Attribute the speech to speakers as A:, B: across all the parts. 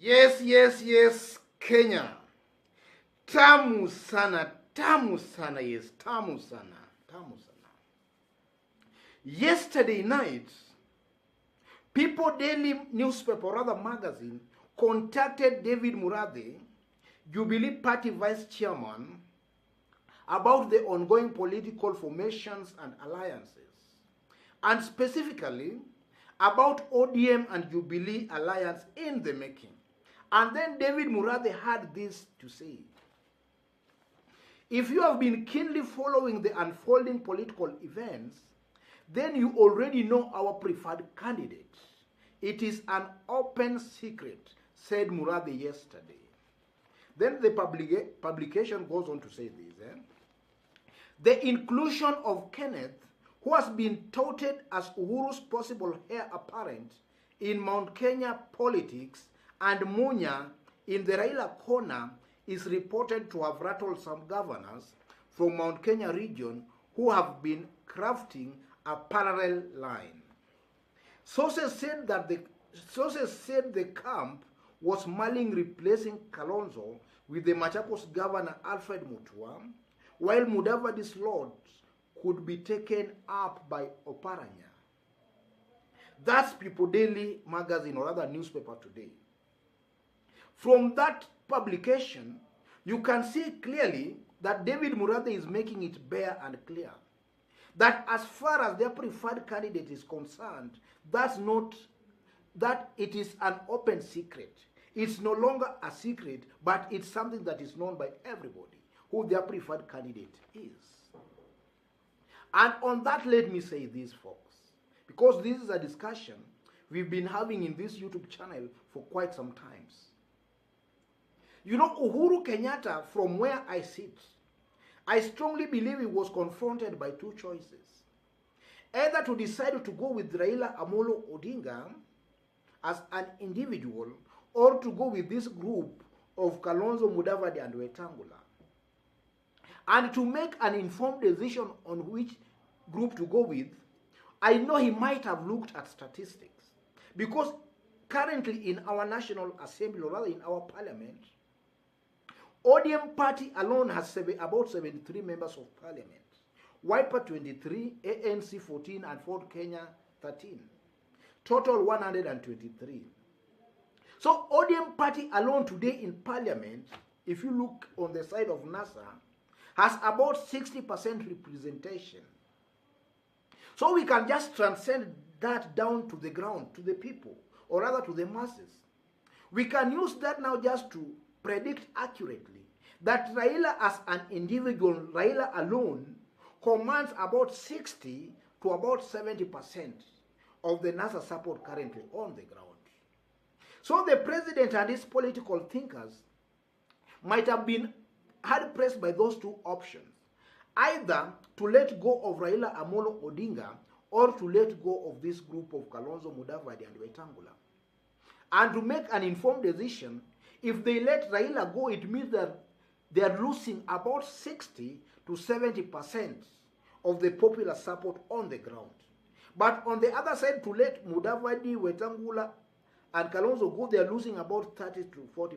A: Yes, yes, yes, Kenya. Tamu sana, yes, tamu sana. Yesterday night, People Daily newspaper, or rather magazine, contacted David Murathe, Jubilee Party Vice Chairman, about the ongoing political formations and alliances, and specifically about ODM and Jubilee alliance in the making. And then David Murathe had this to say. If you have been keenly following the unfolding political events, then you already know our preferred candidate. It is an open secret, said Murathe yesterday. Then the publication goes on to say this. The inclusion of Kenneth, who has been touted as Uhuru's possible heir apparent in Mount Kenya politics, and Munya in the Raila corner, is reported to have rattled some governors from Mount Kenya region who have been crafting a parallel line. Sources said the camp was mulling replacing Kalonzo with the Machakos governor Alfred Mutua, while Mudavadi's lords could be taken up by Oparanya. That's People Daily magazine, or other newspaper today. From that publication, you can see clearly that David Murathe is making it bare and clear that as far as their preferred candidate is concerned, that it is an open secret. It's no longer a secret, but it's something that is known by everybody who their preferred candidate is. And on that, let me say this, folks, because this is a discussion we've been having in this YouTube channel for quite some times. You know, Uhuru Kenyatta, from where I sit, I strongly believe he was confronted by two choices. Either to decide to go with Raila Amolo Odinga as an individual, or to go with this group of Kalonzo, Mudavadi, and Wetangula. And to make an informed decision on which group to go with, I know he might have looked at statistics. Because currently in our National Assembly, or rather in our parliament, ODM party alone has about 73 members of parliament. Wiper 23, ANC 14, and Ford Kenya 13. Total 123. So ODM party alone today in parliament, if you look on the side of NASA, has about 60% representation. So we can just transcend that down to the ground, to the people, or rather to the masses. We can use that now just to predict accurately that Raila as an individual, Raila alone, commands about 60 to about 70% of the NASA support currently on the ground. So the president and his political thinkers might have been hard pressed by those two options, either to let go of Raila Amolo Odinga or to let go of this group of Kalonzo, Mudavadi, and Wetangula. And to make an informed decision, if they let Raila go, it means that they are losing about 60 to 70% of the popular support on the ground. But on the other side, to let Mudavadi, Wetangula, and Kalonzo go, they are losing about 30 to 40%.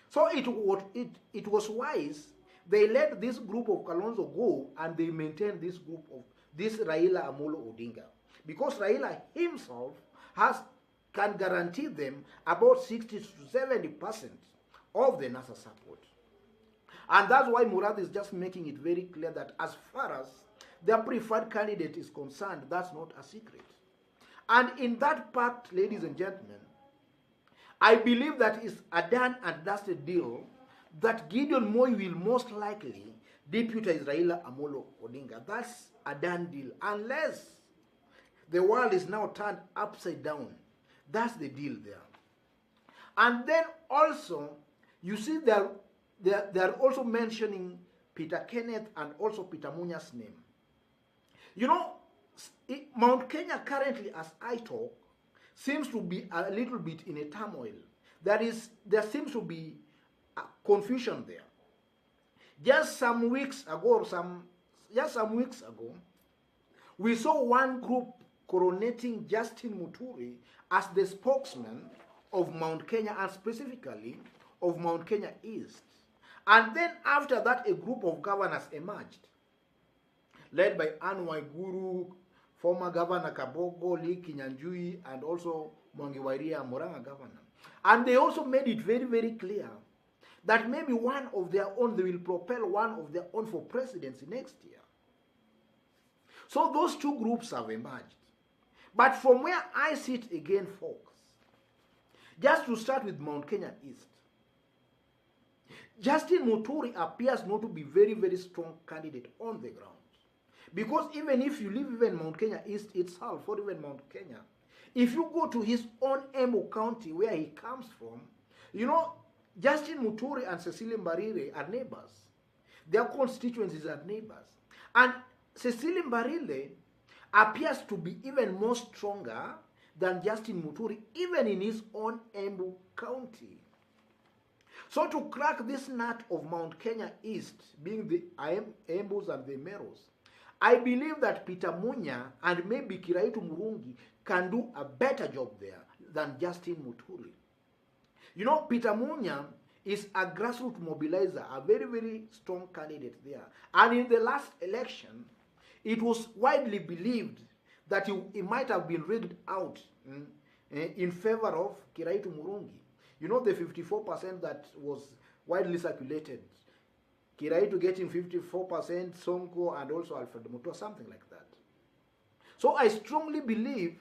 A: So it was wise. They let this group of Kalonzo go, and they maintain this group of this Raila Amolo Odinga. Because Raila himself can guarantee them about 60 to 70% of the NASA support. And that's why Murathe is just making it very clear that as far as their preferred candidate is concerned, that's not a secret. And in that part, ladies and gentlemen, I believe that is a done and dusted deal that Gideon Moi will most likely deputize Raila Amolo Odinga. That's a done deal. Unless the world is now turned upside down. That's the deal there. And then also, you see they are also mentioning Peter Kenneth and also Peter Munya's name. You know, Mount Kenya currently, as I talk, seems to be a little bit in a turmoil. There seems to be a confusion there. Just some weeks ago, we saw one group coronating Justin Muturi as the spokesman of Mount Kenya, and specifically of Mount Kenya East. And then after that, a group of governors emerged, led by Anne Waiguru, former Governor Kabogo, Lee Kinyanjui, and also Mwangi Wairia, Murang'a governor. And they also made it very, very clear that maybe one of their own, they will propel one of their own for presidency next year. So those two groups have emerged. But from where I sit again, folks, just to start with Mount Kenya East, Justin Muturi appears not to be very, very strong candidate on the ground. Because even if you leave even Mount Kenya East itself, or even Mount Kenya, if you go to his own Embu County, where he comes from, you know, Justin Muturi and Cecilia Mbarire are neighbors. Their constituencies are neighbors. And Cecilia Mbarire appears to be even more stronger than Justin Muturi, even in his own Embu County. So to crack this nut of Mount Kenya East, being the Embus and the Meros, I believe that Peter Munya and maybe Kiraitu Murungi can do a better job there than Justin Muturi. You know, Peter Munya is a grassroots mobilizer, a very, very strong candidate there. And in the last election, it was widely believed that he might have been rigged out in favor of Kiraitu Murungi. You know, the 54% that was widely circulated. Kiraitu getting 54%, Sonko and also Alfred Mutua, something like that. So I strongly believe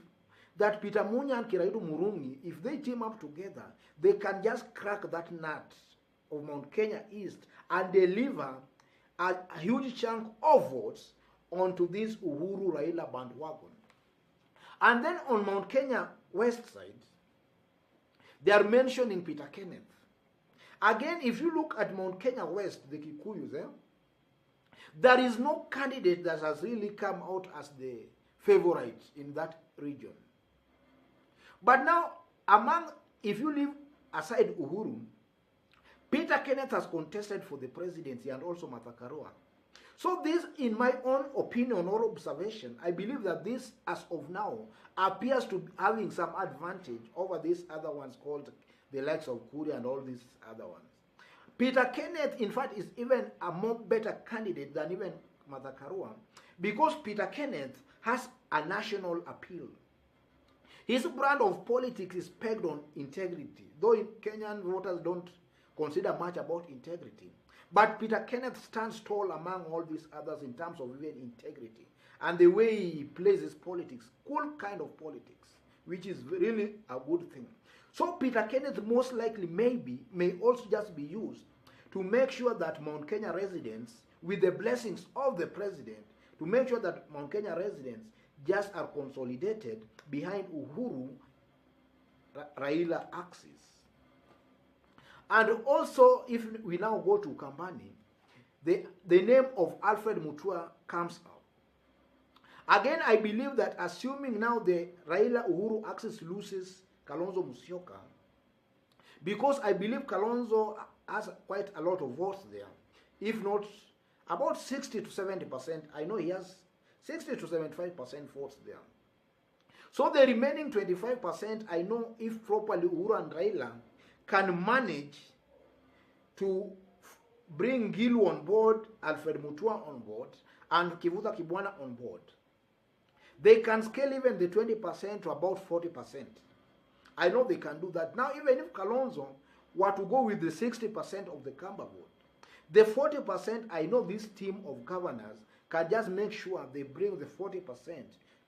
A: that Peter Munya and Kiraitu Murungi, if they team up together, they can just crack that nut of Mount Kenya East and deliver a huge chunk of votes onto this Uhuru Raila bandwagon. And then on Mount Kenya West side, they are mentioning Peter Kenneth. Again, if you look at Mount Kenya West, the Kikuyus, there is no candidate that has really come out as the favorite in that region. But now, if you leave aside Uhuru, Peter Kenneth has contested for the presidency and also Martha Karua. So this, in my own opinion or observation, I believe that this, as of now, appears to be having some advantage over these other ones called the likes of Kuria and all these other ones. Peter Kenneth, in fact, is even a more better candidate than even Martha Karua, because Peter Kenneth has a national appeal. His brand of politics is pegged on integrity, though Kenyan voters don't consider much about integrity. But Peter Kenneth stands tall among all these others in terms of even integrity. And the way he plays his politics, cool kind of politics, which is really a good thing. So Peter Kenneth most likely may also just be used to make sure that Mount Kenya residents, with the blessings of the president, to make sure that Mount Kenya residents just are consolidated behind Uhuru Raila axis. And also, if we now go to Kambani, the name of Alfred Mutua comes out. Again, I believe that assuming now the Raila Uhuru axis loses Kalonzo Musyoka, because I believe Kalonzo has quite a lot of votes there, if not about 60 to 70%. I know he has 60 to 75% votes there. So the remaining 25%, I know if properly Uhuru and Raila can manage to bring Gilu on board, Alfred Mutua on board, and Kivuta Kibwana on board, they can scale even the 20% to about 40%. I know they can do that. Now, even if Kalonzo were to go with the 60% of the Kamba vote, the 40%, I know this team of governors can just make sure they bring the 40%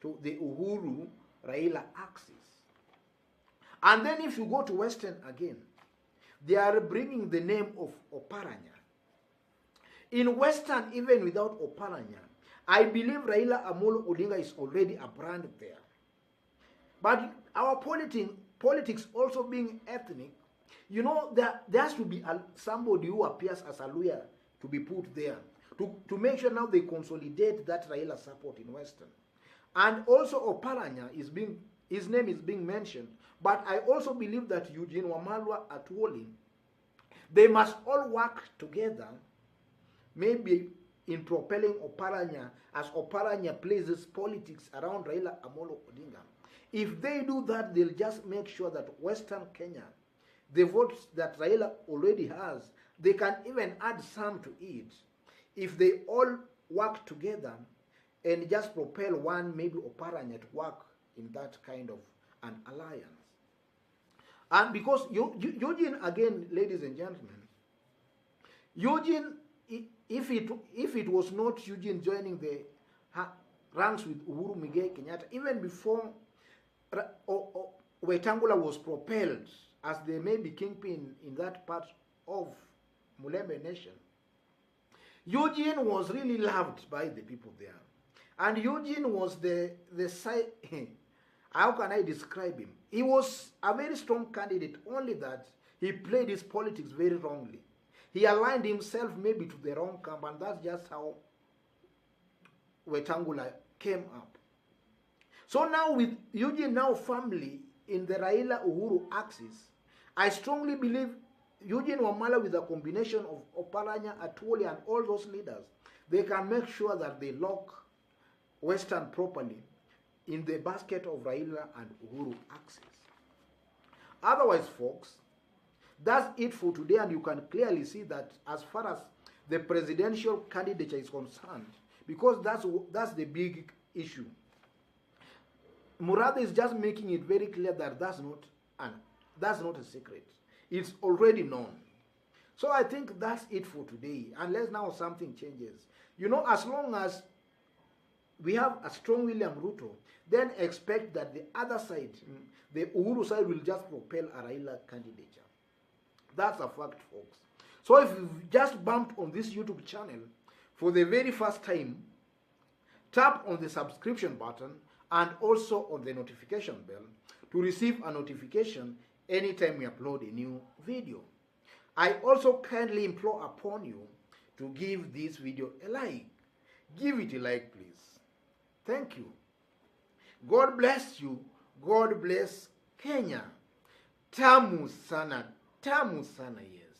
A: to the Uhuru Raila axis. And then if you go to Western again, they are bringing the name of Oparanya. In Western, even without Oparanya, I believe Raila Amolo Odinga is already a brand there. But our politics also being ethnic, you know, there has to be somebody who appears as a lawyer to be put there to make sure now they consolidate that Raila support in Western. And also Oparanya his name is being mentioned, but I also believe that Eugene Wamalwa Atuoli, they must all work together, maybe in propelling Oparanya, as Oparanya plays his politics around Raila Amolo Odinga. If they do that, they'll just make sure that Western Kenya, the votes that Raila already has, they can even add some to it. If they all work together and just propel one, maybe Oparanya, to work in that kind of an alliance. And because Eugene, again, ladies and gentlemen, Eugene, if it was not Eugene joining the ranks with Uhuru Muigai Kenyatta, even before Wetangula was propelled as the maybe kingpin in that part of Mulembe Nation, Eugene was really loved by the people there. And Eugene was the side, how can I describe him? He was a very strong candidate, only that he played his politics very wrongly. He aligned himself maybe to the wrong camp, and that's just how Wetangula came up. So now with Eugene now firmly in the Raila Uhuru axis, I strongly believe Eugene Wamala, with a combination of Oparanya, Atwoli, and all those leaders, they can make sure that they lock Western properly in the basket of Raila and Uhuru axis. Otherwise, folks, that's it for today, and you can clearly see that as far as the presidential candidature is concerned, because that's the big issue. Murathe is just making it very clear that that's not a secret. It's already known. So I think that's it for today, unless now something changes. You know, as long as we have a strong William Ruto, then expect that the other side, the Uhuru side, will just propel a Raila candidature. That's a fact, folks. So if you've just bumped on this YouTube channel for the very first time, tap on the subscription button and also on the notification bell to receive a notification anytime we upload a new video. I also kindly implore upon you to give this video a like. Give it a like, please. Thank you. God bless you. God bless Kenya. Tamu sana yes.